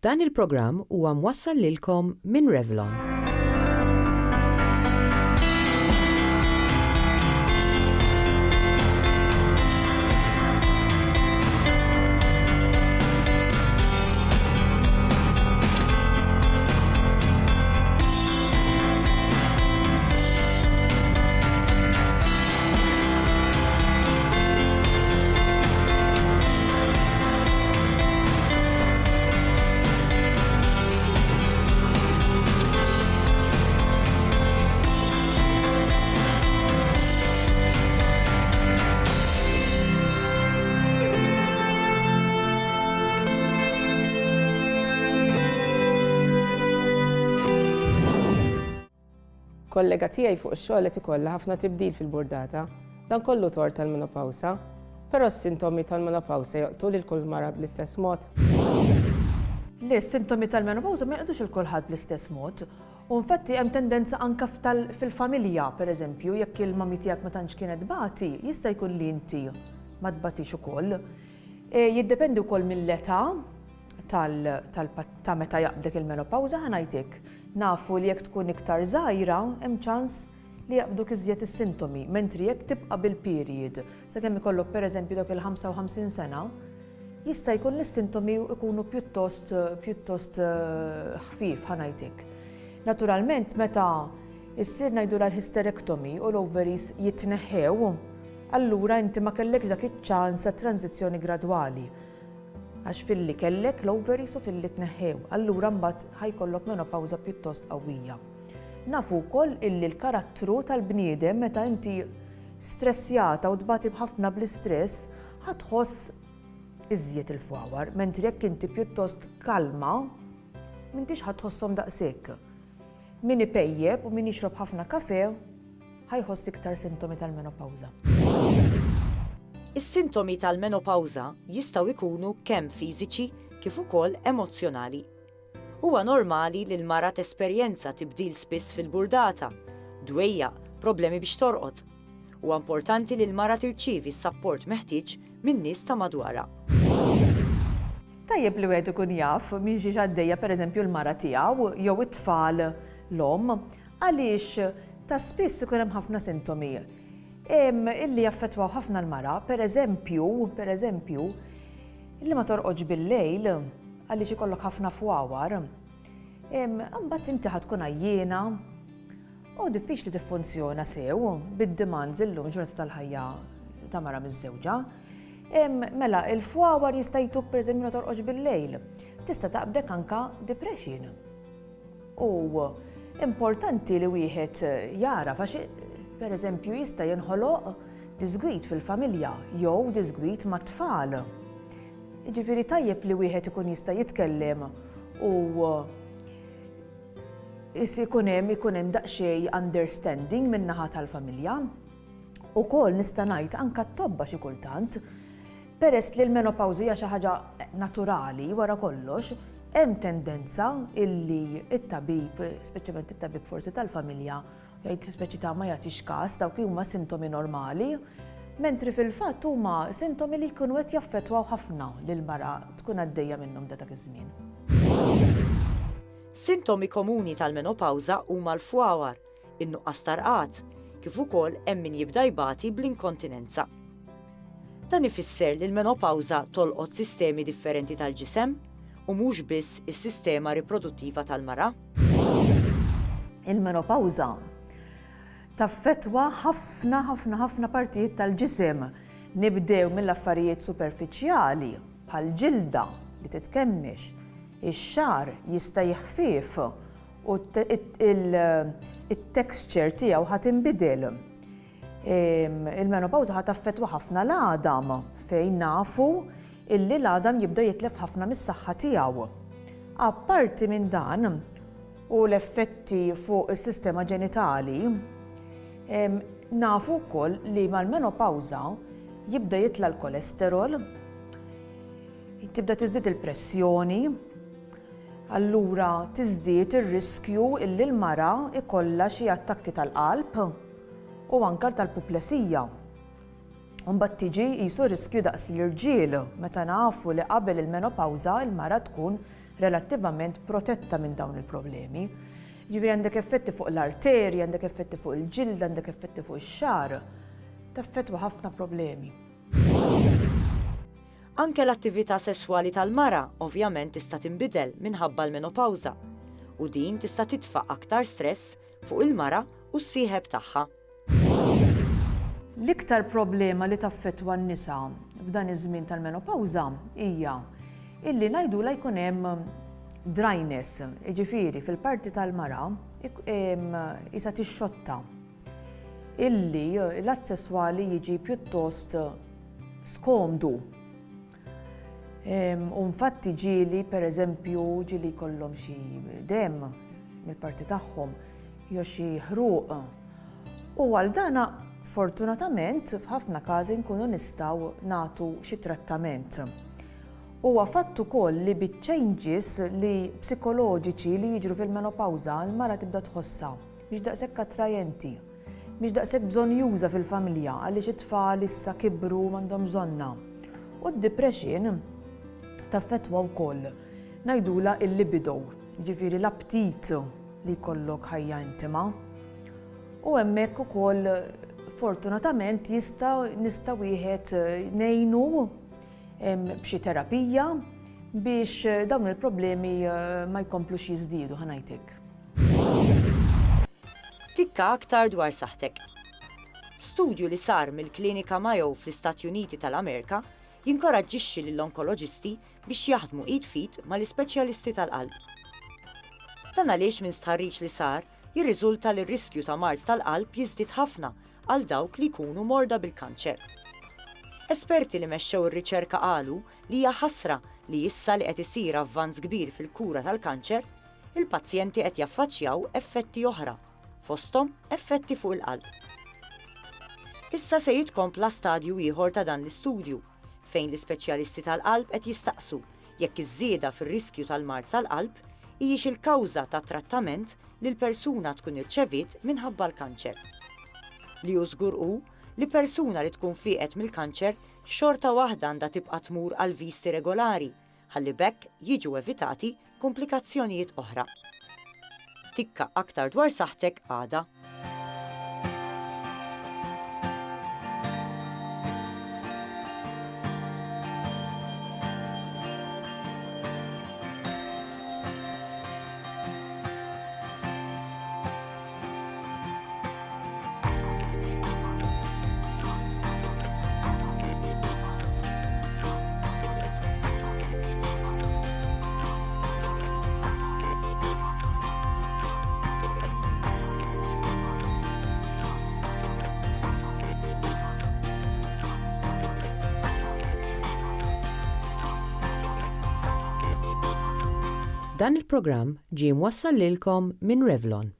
Dan il-programm huwa mwassal lilkom minn Revlon. Kollega tiegħi fuq ix-xogħol qed ikollha ħafna tibdil fil-burdata, dan kollu tort tal-menopawsa, però s-sintomi tal-menopawsa joqtu lil kull mara bl-istess mod. Le, s-sintomi tal-menopawsa ma jqdux il-kulħadd bl-istess mod. U infatti hemm tendenza anke fil-familja, pereżempju, jekk il-mami tiegħek ma tantx kienet bagħti, jista' jkun li inti ma tbagħtix ukoll. Jiddependi wkoll mill-età ta' meta jaqbdek il-menopawsa ħanajtek. Nafu li jekk tkun iktar żgħira, hemm ċans li jaqbduk iżjed is-sintomi, mentri jekk tibqa' bil-period. Sakemm ikollok pereżempju dak il-55 sena, jista' jkun li s-sintomi jkunu pjuttost ħfief ħanajtek. Naturalment meta issir ngħidu l-hysterectomy u l-ovaries jitneħħew, allura inti ma kellekx dak iċ-ċans ta' tranzizzjoni gradwali. Għax fil-li kellek l-ovaries u fil-li tneħħew, allura mbagħad ħajkollok menopawsa pjuttost qawwija. Nafu wkoll illi l-karattru tal-bniedem meta inti stressjata u tbagħti b'ħafna bl-istress ħadħoss iżjed il-fwawar, mentri jekk inti pjuttost kalma m'intix ħadħosshom daqshekk. Min ipejjeb u min jixrob ħafna kafè ħajħoss iktar sintomi tal-menopawsa. Is-sintomi tal-menopawsa jistgħu jkunu kemm fiżiċi kif ukoll emozzjonali. Huwa normali li l-mara tesperjenza tibdil spiss fil-burdata, dwejja, problemi biex torqod. Huwa importanti li l-mara tirċievi s-sapport meħtieġ min nies ta' madwarha. Tajjeb li wieħed ikun jaf minn xi għaddejja pereżempju l-mara tiegħu jew it-tfal l-omm għaliex ta' spiss ikun hemm ħafna sintomi. Illi jaffettwaw ħafna l-mara, pereżempju, illi ma torqodx bil-lejl għaliex ikollok ħafna fwawar. Imbagħad inti ħadkun għajjiena u diffiċli tiffunzjona sew bid-demands illum ġurnata tal-ħajja ta' mara miż-żewġa. Mela, il-fwawar jista' jtuk pereżempju ma torqodx bil-lejl. Tista' taqbdek anke depression. U importanti li wieħed jara għax pereżempju jista' jinħoloq disgwit fil-familja jew disgwit mat-tfal. Jiġifieri tajjeb li wieħed ikun jista' jitkellem u ikun hemm daqsxejn understanding min-naħa tal-familja. Ukoll nista' ngħid anke t-tobba xi kultant, peress li l-menopawża hija xi ħaġa naturali wara kollox, hemm tendenza illi it-tabib, speċjalment it-tabib forsi tal-familja, jgħid speċi ta' ma jagħtix każ dawk huma sintomi normali, mentri fil-fatt huma sintomi li jkunu qed jaffettwaw ħafna lil mara tkun għaddejja minnhom dak iż-żmien. Sintomi komuni tal-menopawsa huma l-fwawar, in-nuqqas tarqat, kif ukoll hemm min jibda jbati bl-inkontinenza. Dan ifisser li l-menopawsa tolqot sistemi differenti tal-ġisem u mhux biss is-sistema riproduttiva tal-mara. Il-menopawsa taffettwa ħafna partijiet tal-ġisem. Nibdew mill-affarijiet superfiċjali bħal ġilda li titkemmix, ix-xar jista' jiħfief u it-texture tiegħu ħadd inbidel. Il-menopawsa ħadd taffettwa ħafna l-għadam fejn nafu illi l-għadam jibda jitlef ħafna mis-saħħa tiegħu. Apparti minn dan u l-effetti fuq is-sistema ġenitali, nafu wkoll li mal-menopawsa jibda jitla l-kolesterol, tibda tiżdied il-pressjoni, allura tiżdied ir-riskju illi l-mara ikollha xi attakki tal-qalb u anke tal-puplesija. Mbagħad tiġi qisu riskju daqs l-irġiel meta nafu li qabel il-menopawża il-mara tkun relattivament protetta minn dawn il-problemi. Ġifieri għandek effetti fuq l-arterji, għandek effetti fuq il-ġild, għandek effetti fuq ix-xar, taffettwa ħafna problemi. Anke l-attività sesswali tal-mara ovvjament tista' tinbidel minħabba l-menopawża u din tista' titfa' aktar stress fuq il-mara u s-sieħeb tagħha. L-iktar problema li taffettwa n-nisa f'dan iż-żmien tal-menopawża hija illi ngħidula jkun hemm dryness, jiġifieri fil-parti tal-mara isa tixxotta illi l-att sesswali jiġi pjuttost skomdu. U infatti ġieli, pereżempju, ġieli jkollhom xi demm mill-parti tagħhom jew xi ħruq. U għal dana fortunatament f'ħafna każi nkunu nistgħu nagħtu xi trattament. Huwa fatt ukoll li bit-changes li psikoloġiċi li jiġru fil-menopawża l-mara tibda tħossha mhix daqshekk attrajenti, mhix daqshekk bżonn juża fil-familja għaliex it-tfal issa kibru m'għandhom bżonna. U d-depression taffettwa wkoll ngħidula l-libido, jiġifieri l-aptit li jkollok ħajja intima. U hemmhekk ukoll fortunatament nista' wieħed ngħinu b'xi terapija biex dawn il-problemi ma jkomplux jiżdiedu ħanajtek. Tikka aktar dwar saħtek. Studju li sar mill-Klinika Mayo fl-Istati Uniti tal-Amerika jinkoraġġixxi lill-onkoloġisti biex jaħdmu id fit mal-ispeċjalisti tal-qalb. Dan għaliex minn stħarriġ li sar jirriżulta li r-riskju ta' mars tal-qalb jiżdied ħafna għal dawk li jkunu morda bil-kanċer. Esperti li mexxew ir-riċerka qalu li hija ħasra li issa li qed isir avvanz kbir fil-kura tal-kanċer, il-pazjenti qed jaffaċċjaw effetti oħra, fosthom effetti fuq il-qalb. Issa se jitkompla stadju ieħor ta' dan l-istudju fejn l-ispeċjalisti tal-qalb qed jistaqsu jekk iż-żieda fir-riskju tal-mars tal-qalb hijiex il-kawża tat trattament li l-persuna tkun irċeviet minħabba l-kanċer. Li hu żgur hu li persuna li tkun fieqet mill-kanċer xorta waħda għandha tibqa' tmur għal visti regolari ħalli bekk jiġu evitati komplikazzjonijiet oħra. Tikka aktar dwar saħtek għada. Dan il-programm ġie mwassal lilkom minn Revlon.